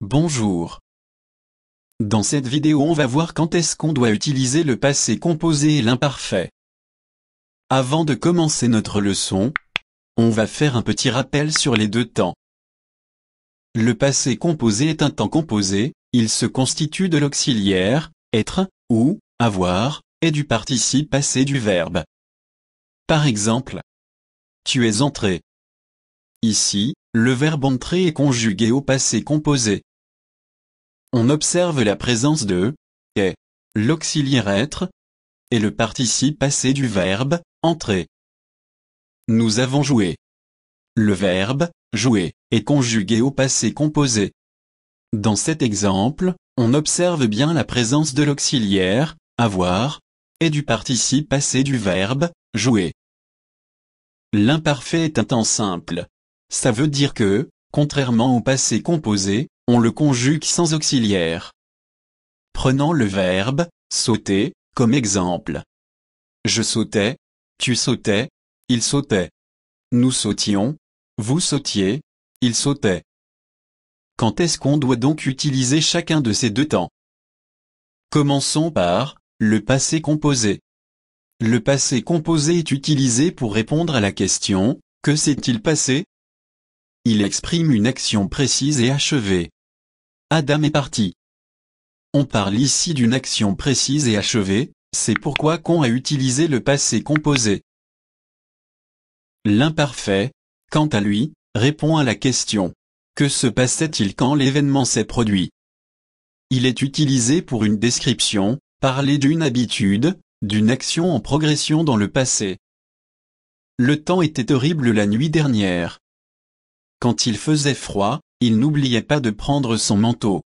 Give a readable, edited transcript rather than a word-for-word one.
Bonjour. Dans cette vidéo on va voir quand est-ce qu'on doit utiliser le passé composé et l'imparfait. Avant de commencer notre leçon, on va faire un petit rappel sur les deux temps. Le passé composé est un temps composé, il se constitue de l'auxiliaire, être, ou, avoir, et du participe passé du verbe. Par exemple, tu es entré. Ici, le verbe entrer est conjugué au passé composé. On observe la présence de « est », l'auxiliaire être, et le participe passé du verbe « entrer ». Nous avons joué. Le verbe « jouer » est conjugué au passé composé. Dans cet exemple, on observe bien la présence de l'auxiliaire « avoir » et du participe passé du verbe « jouer ». L'imparfait est un temps simple. Ça veut dire que, contrairement au passé composé, on le conjugue sans auxiliaire. Prenons le verbe « sauter » comme exemple. Je sautais, tu sautais, il sautait. Nous sautions, vous sautiez, il sautait. Quand est-ce qu'on doit donc utiliser chacun de ces deux temps? Commençons par le passé composé. Le passé composé est utilisé pour répondre à la question « Que s'est-il passé ?» Il exprime une action précise et achevée. Adam est parti. On parle ici d'une action précise et achevée, c'est pourquoi qu'on a utilisé le passé composé. L'imparfait, quant à lui, répond à la question « Que se passait-il quand l'événement s'est produit ?» Il est utilisé pour une description, parler d'une habitude, d'une action en progression dans le passé. Le temps était horrible la nuit dernière. Quand il faisait froid, il n'oubliait pas de prendre son manteau.